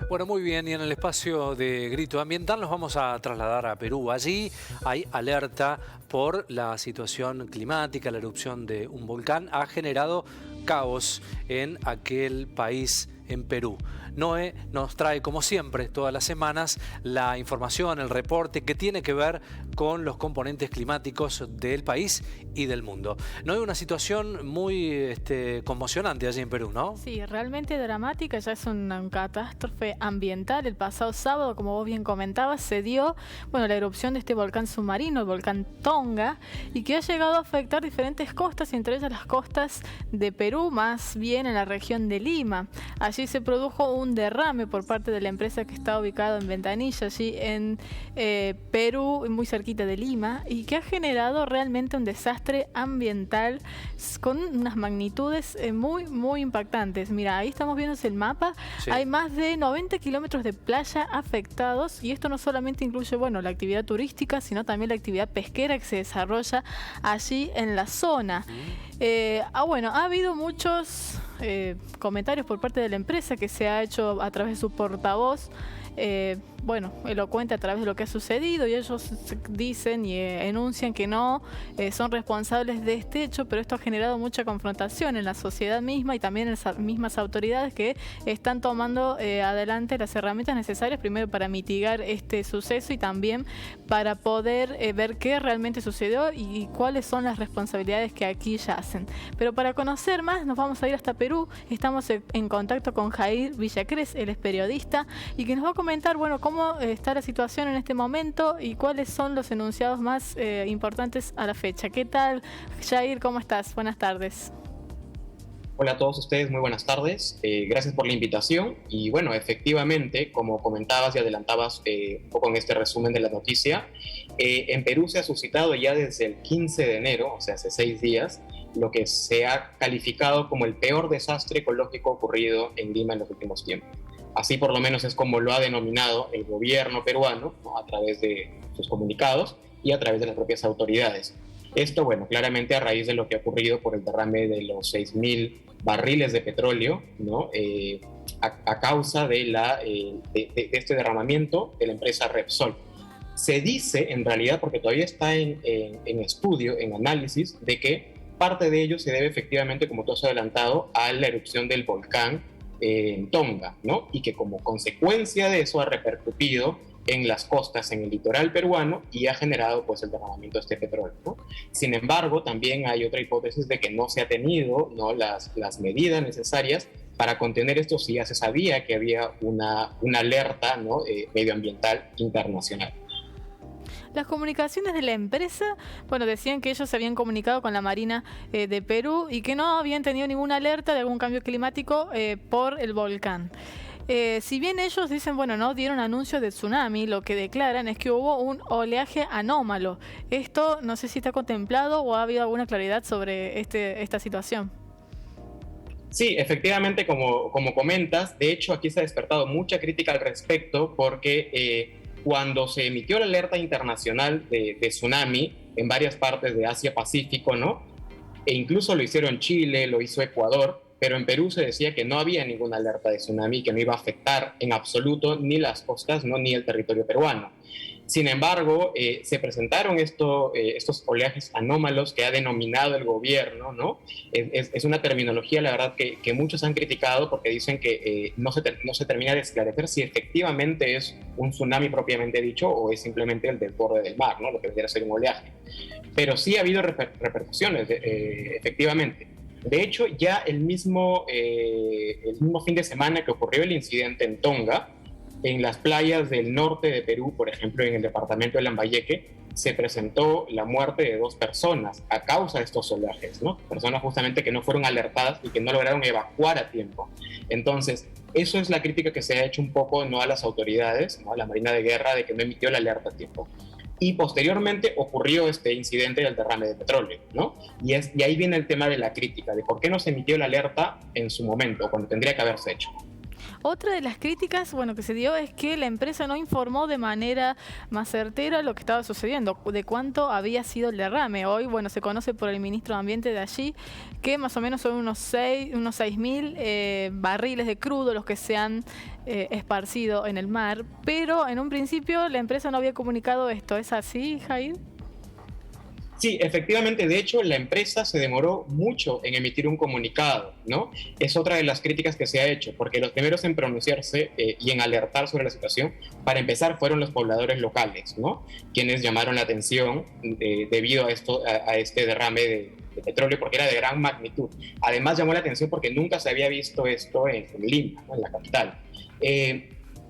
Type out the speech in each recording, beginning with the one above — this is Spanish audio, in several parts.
Bueno, muy bien, y en el espacio de Grito Ambiental nos vamos a trasladar a Perú. Allí hay alerta por la situación climática. La erupción de un volcán ha generado caos en aquel país, en Perú. Noé nos trae, como siempre, todas las semanas, la información, el reporte que tiene que ver con los componentes climáticos del país y del mundo. Noé, una situación muy conmocionante allí en Perú, ¿no? Sí, realmente dramática, ya es una catástrofe ambiental. El pasado sábado, como vos bien comentabas, se dio la erupción de este volcán submarino, el volcán Tonga, y que ha llegado a afectar diferentes costas, entre ellas las costas de Perú, más bien en la región de Lima. Allí se produjo un derrame por parte de la empresa que está ubicada en Ventanilla, allí en Perú, muy cerquita de Lima, y que ha generado realmente un desastre ambiental con unas magnitudes muy impactantes. Mira, ahí estamos viendo el mapa. Sí. Hay más de 90 kilómetros de playa afectados, y esto no solamente incluye la actividad turística, sino también la actividad pesquera que se desarrolla allí en la zona. Ha habido muchos comentarios por parte de la empresa que se ha hecho a través de su portavoz, elocuente a través de lo que ha sucedido, y ellos dicen y enuncian que no son responsables de este hecho, pero esto ha generado mucha confrontación en la sociedad misma y también en las mismas autoridades que están tomando adelante las herramientas necesarias, primero para mitigar este suceso y también para poder ver qué realmente sucedió y cuáles son las responsabilidades que aquí yacen. Pero para conocer más nos vamos a ir hasta Perú. Estamos en contacto con Jair Villacrés, él es periodista y que nos va a comentar cómo está la situación en este momento y cuáles son los enunciados más importantes a la fecha. ¿Qué tal, Jair? ¿Cómo estás? Buenas tardes. Hola a todos ustedes, muy buenas tardes. Gracias por la invitación. Y efectivamente, como comentabas y adelantabas un poco en este resumen de la noticia, en Perú se ha suscitado ya desde el 15 de enero, o sea, hace 6 días, lo que se ha calificado como el peor desastre ecológico ocurrido en Lima en los últimos tiempos. Así por lo menos es como lo ha denominado el gobierno peruano, ¿no?, a través de sus comunicados y a través de las propias autoridades. Esto, claramente a raíz de lo que ha ocurrido por el derrame de los 6.000 barriles de petróleo, ¿no?, a causa de este derramamiento de la empresa Repsol. Se dice, en realidad, porque todavía está en estudio, en análisis, de que parte de ello se debe efectivamente, como tú has adelantado, a la erupción del volcán en Tonga, ¿no? Y que como consecuencia de eso ha repercutido en las costas, en el litoral peruano, y ha generado el derramamiento de este petróleo, ¿no? Sin embargo, también hay otra hipótesis de que no se ha tenido, ¿no?, las medidas necesarias para contener esto, si ya se sabía que había una alerta, ¿no?, medioambiental internacional. Las comunicaciones de la empresa, decían que ellos se habían comunicado con la Marina de Perú y que no habían tenido ninguna alerta de algún cambio climático por el volcán. Si bien ellos dicen, no dieron anuncio de tsunami, lo que declaran es que hubo un oleaje anómalo. Esto no sé si está contemplado o ha habido alguna claridad sobre esta situación. Sí, efectivamente, como comentas, de hecho aquí se ha despertado mucha crítica al respecto porque cuando se emitió la alerta internacional de tsunami en varias partes de Asia-Pacífico, ¿no?, e incluso lo hicieron Chile, lo hizo Ecuador, pero en Perú se decía que no había ninguna alerta de tsunami, que no iba a afectar en absoluto ni las costas, ¿no?, ni el territorio peruano. Sin embargo, se presentaron estos oleajes anómalos que ha denominado el gobierno, ¿no? Es una terminología, la verdad, que muchos han criticado porque dicen que no se termina de esclarecer si efectivamente es un tsunami propiamente dicho o es simplemente el desborde del mar, ¿no?, lo que debería ser un oleaje. Pero sí ha habido repercusiones, efectivamente. De hecho, ya el mismo fin de semana que ocurrió el incidente en Tonga, en las playas del norte de Perú, por ejemplo, en el departamento de Lambayeque, se presentó la muerte de 2 personas a causa de estos oleajes, ¿no? Personas justamente que no fueron alertadas y que no lograron evacuar a tiempo. Entonces, eso es la crítica que se ha hecho un poco, ¿no?, a las autoridades, ¿no?, a la Marina de Guerra, de que no emitió la alerta a tiempo. Y posteriormente ocurrió este incidente del derrame de petróleo, ¿no? Y ahí viene el tema de la crítica, de por qué no se emitió la alerta en su momento, cuando tendría que haberse hecho. Otra de las críticas, bueno, que se dio es que la empresa no informó de manera más certera lo que estaba sucediendo, de cuánto había sido el derrame. Hoy, bueno, se conoce por el ministro de Ambiente de allí que más o menos son unos 6.000 barriles de crudo los que se han esparcido en el mar, pero en un principio la empresa no había comunicado esto. ¿Es así, Jair? Sí, efectivamente, de hecho, la empresa se demoró mucho en emitir un comunicado, ¿no? Es otra de las críticas que se ha hecho, porque los primeros en pronunciarse y en alertar sobre la situación, para empezar, fueron los pobladores locales, ¿no? Quienes llamaron la atención debido a este derrame de petróleo, porque era de gran magnitud. Además, llamó la atención porque nunca se había visto esto en Lima, ¿no? En la capital.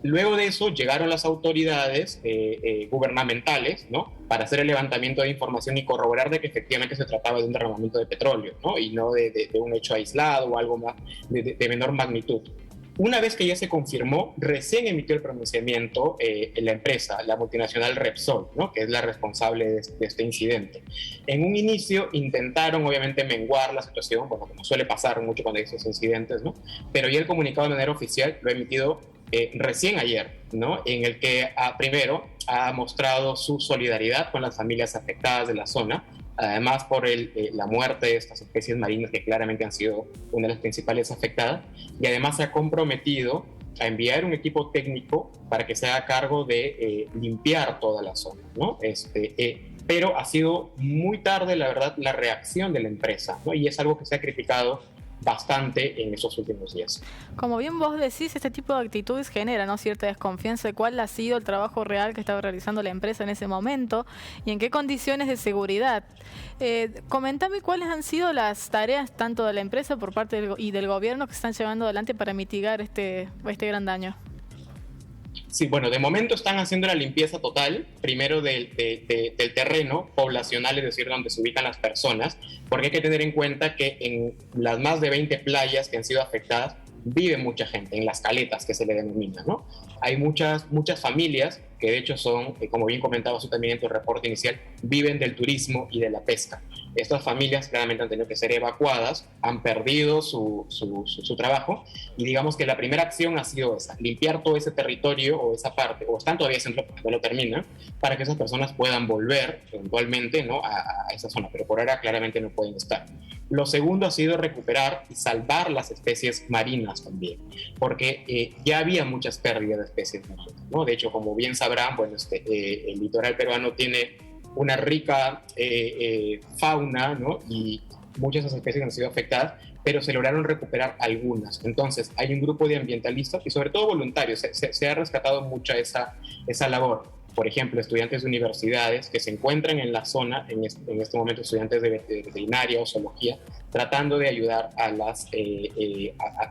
Luego de eso llegaron las autoridades gubernamentales, ¿no? Para hacer el levantamiento de información y corroborar de que efectivamente se trataba de un derramamiento de petróleo, ¿no? Y no de un hecho aislado o algo más de menor magnitud. Una vez que ya se confirmó, recién emitió el pronunciamiento la empresa, la multinacional Repsol, ¿no? Que es la responsable de este incidente. En un inicio intentaron obviamente menguar la situación, bueno, como suele pasar mucho cuando hay estos incidentes, ¿no? Pero ya el comunicado de manera oficial lo ha emitido recién ayer, ¿no? En el que primero ha mostrado su solidaridad con las familias afectadas de la zona, además por la muerte de estas especies marinas que claramente han sido una de las principales afectadas, y además se ha comprometido a enviar un equipo técnico para que se haga cargo de limpiar toda la zona, ¿no? Pero ha sido muy tarde, la verdad, la reacción de la empresa, ¿no? Y es algo que se ha criticado bastante en esos últimos días. Como bien vos decís, este tipo de actitudes genera, ¿no?, cierta desconfianza de cuál ha sido el trabajo real que estaba realizando la empresa en ese momento y en qué condiciones de seguridad. Comentame cuáles han sido las tareas tanto de la empresa por parte del gobierno que se están llevando adelante para mitigar este gran daño. Sí, bueno, de momento están haciendo la limpieza total, primero del terreno poblacional, es decir, donde se ubican las personas, porque hay que tener en cuenta que en las más de 20 playas que han sido afectadas vive mucha gente, en las caletas que se le denomina, ¿no? Hay muchas familias que de hecho son, como bien comentabas tú también en tu reporte inicial, viven del turismo y de la pesca. Estas familias claramente han tenido que ser evacuadas, han perdido su trabajo, y digamos que la primera acción ha sido esa, limpiar todo ese territorio o esa parte, o están todavía haciendo, no lo terminan, para que esas personas puedan volver eventualmente, ¿no?, a esa zona, pero por ahora claramente no pueden estar. Lo segundo ha sido recuperar y salvar las especies marinas también, porque ya había muchas pérdidas de especies marinas, ¿no? De hecho, como bien sabrán, bueno, el litoral peruano tiene una rica fauna, ¿no? Y muchas de esas especies han sido afectadas, pero se lograron recuperar algunas. Entonces, hay un grupo de ambientalistas y sobre todo voluntarios. Se ha rescatado mucha esa labor. Por ejemplo, estudiantes de universidades que se encuentran en la zona, en este momento estudiantes de veterinaria o zoología, tratando de ayudar a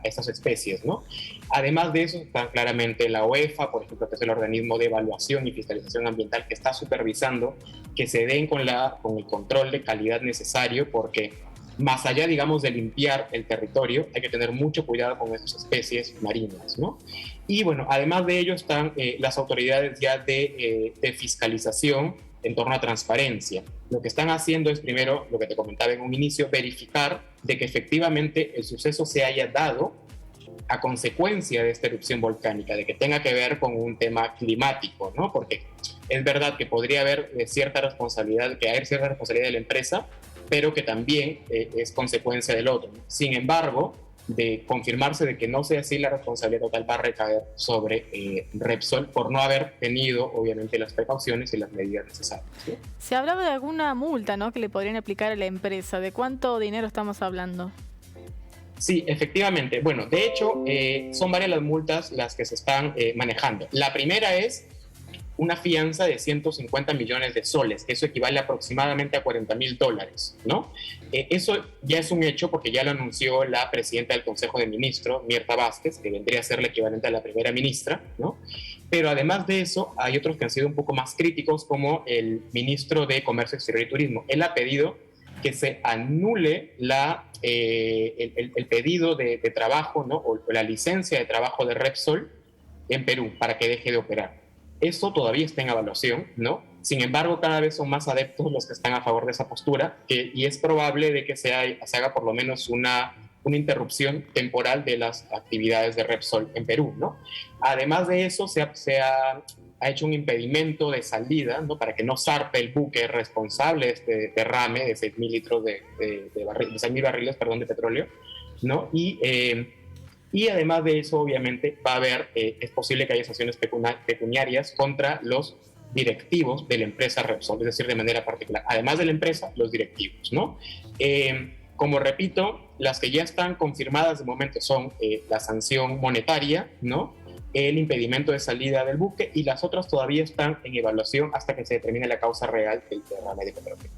estas especies, ¿no? Además de eso, está claramente la OEFA, por ejemplo, que es el organismo de evaluación y fiscalización ambiental que está supervisando que se den con el control de calidad necesario, porque más allá, digamos, de limpiar el territorio, hay que tener mucho cuidado con esas especies marinas, ¿no? Y bueno, además de ello están las autoridades ya de fiscalización en torno a transparencia. Lo que están haciendo es, primero, lo que te comentaba en un inicio, verificar de que efectivamente el suceso se haya dado a consecuencia de esta erupción volcánica, de que tenga que ver con un tema climático, ¿no? Porque es verdad que podría haber cierta responsabilidad de la empresa, pero que también es consecuencia del otro. Sin embargo, de confirmarse de que no sea así, la responsabilidad total va a recaer sobre Repsol por no haber tenido, obviamente, las precauciones y las medidas necesarias, ¿sí? Se hablaba de alguna multa, ¿no?, que le podrían aplicar a la empresa. ¿De cuánto dinero estamos hablando? Sí, efectivamente. Bueno, de hecho, son varias las multas las que se están manejando. La primera es una fianza de 150 millones de soles, que eso equivale aproximadamente a $40.000, ¿no? Eso ya es un hecho porque ya lo anunció la presidenta del Consejo de Ministros, Mirta Vázquez, que vendría a ser la equivalente a la primera ministra, ¿no? Pero además de eso, hay otros que han sido un poco más críticos, como el ministro de Comercio Exterior y Turismo. Él ha pedido que se anule el pedido de trabajo, ¿no?, o la licencia de trabajo de Repsol en Perú para que deje de operar. Eso todavía está en evaluación, ¿no? Sin embargo, cada vez son más adeptos los que están a favor de esa postura, y es probable de que se haga por lo menos una una interrupción temporal de las actividades de Repsol en Perú, ¿no? Además de eso, se ha hecho un impedimento de salida, ¿no? Para que no zarpe el buque responsable de este derrame de 6.000 litros de 6.000 barriles, perdón, de petróleo, ¿no? Y además de eso, obviamente, va a haber, es posible que haya sanciones pecuniarias contra los directivos de la empresa Repsol, es decir, de manera particular. Además de la empresa, los directivos, ¿no? Como repito, las que ya están confirmadas de momento son la sanción monetaria, ¿no? El impedimento de salida del buque, y las otras todavía están en evaluación hasta que se determine la causa real del derrame de petróleo.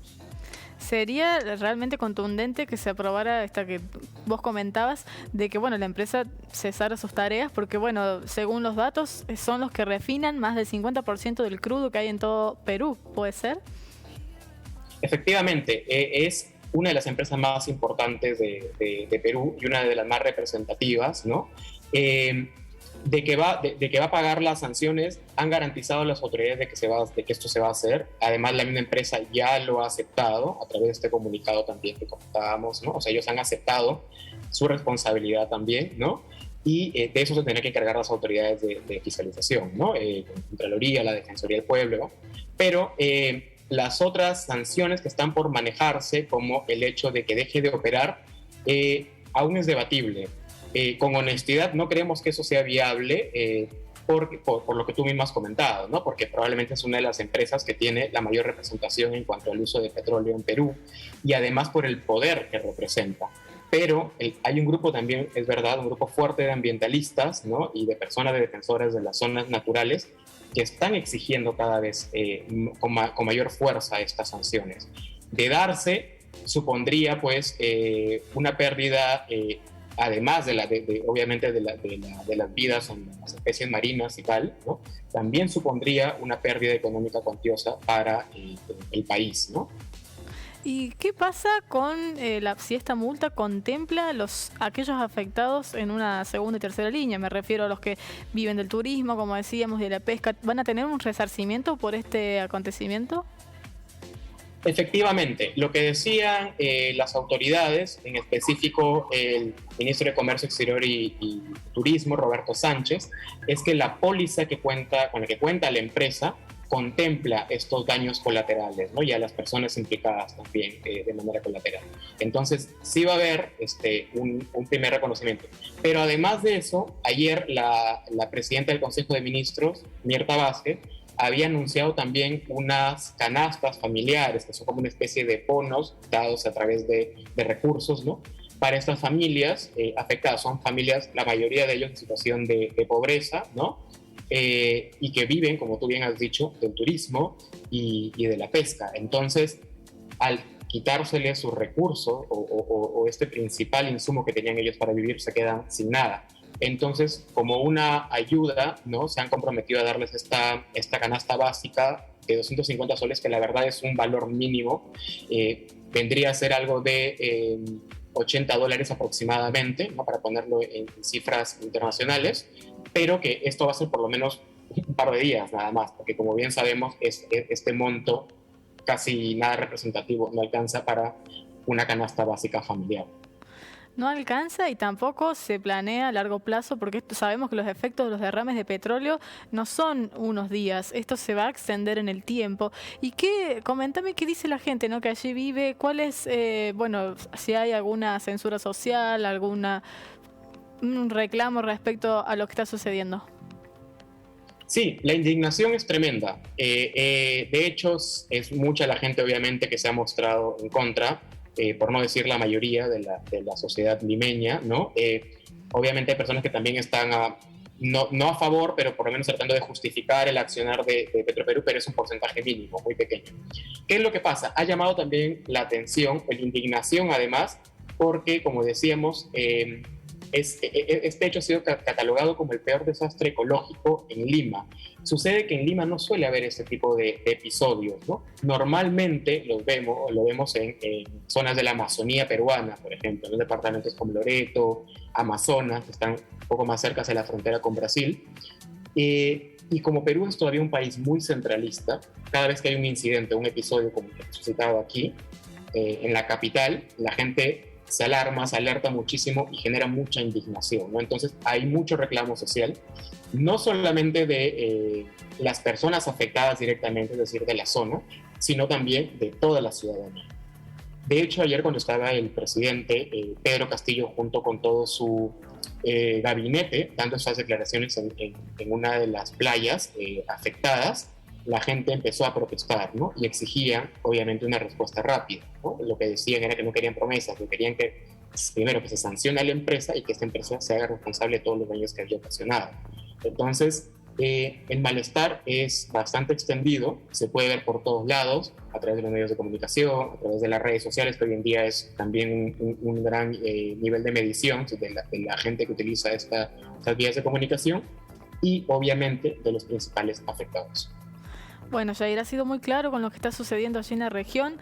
Sería realmente contundente que se aprobara esta que vos comentabas, de que bueno, la empresa cesara sus tareas, porque bueno, según los datos, son los que refinan más del 50% del crudo que hay en todo Perú, ¿puede ser? Efectivamente, es una de las empresas más importantes de Perú y una de las más representativas, ¿no? De que va a pagar las sanciones, han garantizado las autoridades de que esto se va a hacer. Además, la misma empresa ya lo ha aceptado a través de este comunicado también que comentábamos, ¿no? O sea, ellos han aceptado su responsabilidad también, ¿no? Y de eso se tendrán que encargar las autoridades de fiscalización, ¿no? La Contraloría, la Defensoría del Pueblo, ¿no? Pero las otras sanciones que están por manejarse, como el hecho de que deje de operar, aún es debatible. Con honestidad, no creemos que eso sea viable por lo que tú mismo has comentado, ¿no? Porque probablemente es una de las empresas que tiene la mayor representación en cuanto al uso de petróleo en Perú, y además por el poder que representa. Pero hay un grupo también, es verdad, un grupo fuerte de ambientalistas, ¿no? Y de personas defensoras de las zonas naturales que están exigiendo cada vez con mayor fuerza estas sanciones. De darse, supondría pues una pérdida, además obviamente de las vidas en las especies marinas y tal, ¿no? También supondría una pérdida económica cuantiosa para el país, ¿no? ¿Y qué pasa con si esta multa contempla aquellos afectados en una segunda y tercera línea? Me refiero a los que viven del turismo, como decíamos, de la pesca. ¿Van a tener un resarcimiento por este acontecimiento? Efectivamente, lo que decían las autoridades, en específico el ministro de Comercio Exterior y Turismo, Roberto Sánchez, es que la póliza con la que cuenta la empresa contempla estos daños colaterales, ¿no? Y a las personas implicadas también de manera colateral. Entonces, sí va a haber un primer reconocimiento. Pero además de eso, ayer la presidenta del Consejo de Ministros, Mirta Vázquez, había anunciado también unas canastas familiares, que son como una especie de bonos dados a través de recursos, ¿no? Para estas familias afectadas. Son familias, la mayoría de ellos en situación de pobreza, ¿no? Y que viven, como tú bien has dicho, del turismo y de la pesca. Entonces, al quitárseles sus recursos o este principal insumo que tenían ellos para vivir, se quedan sin nada. Entonces, como una ayuda, ¿no? Se han comprometido a darles esta canasta básica de 250 soles, que la verdad es un valor mínimo. Vendría a ser algo de $80 aproximadamente, ¿no? Para ponerlo en cifras internacionales, pero que esto va a ser por lo menos un par de días nada más, porque como bien sabemos, este monto casi nada representativo, no alcanza para una canasta básica familiar. No alcanza y tampoco se planea a largo plazo, porque sabemos que los efectos de los derrames de petróleo no son unos días, esto se va a extender en el tiempo. Y coméntame qué dice la gente, ¿no? Que allí vive, cuál es, si hay alguna censura social, un reclamo respecto a lo que está sucediendo. Sí, la indignación es tremenda. De hecho, es mucha la gente obviamente que se ha mostrado en contra, por no decir la mayoría de la sociedad limeña, ¿no? Obviamente hay personas que también están no a favor, pero por lo menos tratando de justificar el accionar de Petroperú, pero es un porcentaje mínimo, muy pequeño. ¿Qué es lo que pasa? Ha llamado también la atención, la indignación además, porque, como decíamos, este hecho ha sido catalogado como el peor desastre ecológico en Lima. Sucede que en Lima no suele haber este tipo de episodios, ¿no? Normalmente lo vemos en zonas de la Amazonía peruana, por ejemplo, en departamentos como Loreto, Amazonas, que están un poco más cerca de la frontera con Brasil. Y como Perú es todavía un país muy centralista, cada vez que hay un incidente, un episodio como el que he suscitado aquí, en la capital, la gente se alarma, se alerta muchísimo y genera mucha indignación, ¿no? Entonces hay mucho reclamo social, no solamente de las personas afectadas directamente, es decir, de la zona, sino también de toda la ciudadanía. De hecho, ayer cuando estaba el presidente Pedro Castillo junto con todo su gabinete dando esas declaraciones en una de las playas afectadas, la gente empezó a protestar, ¿no? Y exigían, obviamente, una respuesta rápida, ¿no? Lo que decían era que no querían promesas, que querían que, primero, que se sancione a la empresa y que esta empresa se haga responsable de todos los daños que había ocasionado. Entonces, el malestar es bastante extendido, se puede ver por todos lados, a través de los medios de comunicación, a través de las redes sociales, que hoy en día es también un gran nivel de medición de la gente que utiliza estas vías de comunicación y, obviamente, de los principales afectados. Bueno, Jair, ha sido muy claro con lo que está sucediendo allí en la región.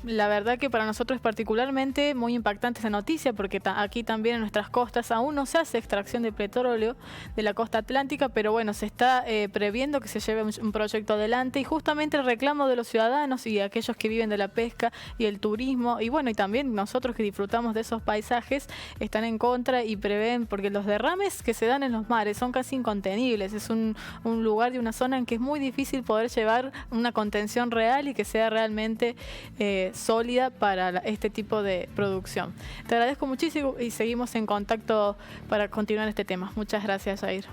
La verdad que para nosotros es particularmente muy impactante esa noticia porque aquí también en nuestras costas aún no se hace extracción de petróleo de la costa atlántica, pero bueno, se está previendo que se lleve un proyecto adelante y justamente el reclamo de los ciudadanos y aquellos que viven de la pesca y el turismo y bueno, y también nosotros que disfrutamos de esos paisajes están en contra y prevén, porque los derrames que se dan en los mares son casi incontenibles, es un lugar y una zona en que es muy difícil poder llevar una contención real y que sea realmente sólida para este tipo de producción. Te agradezco muchísimo y seguimos en contacto para continuar este tema. Muchas gracias, Jair.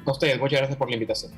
A ustedes, muchas gracias por la invitación.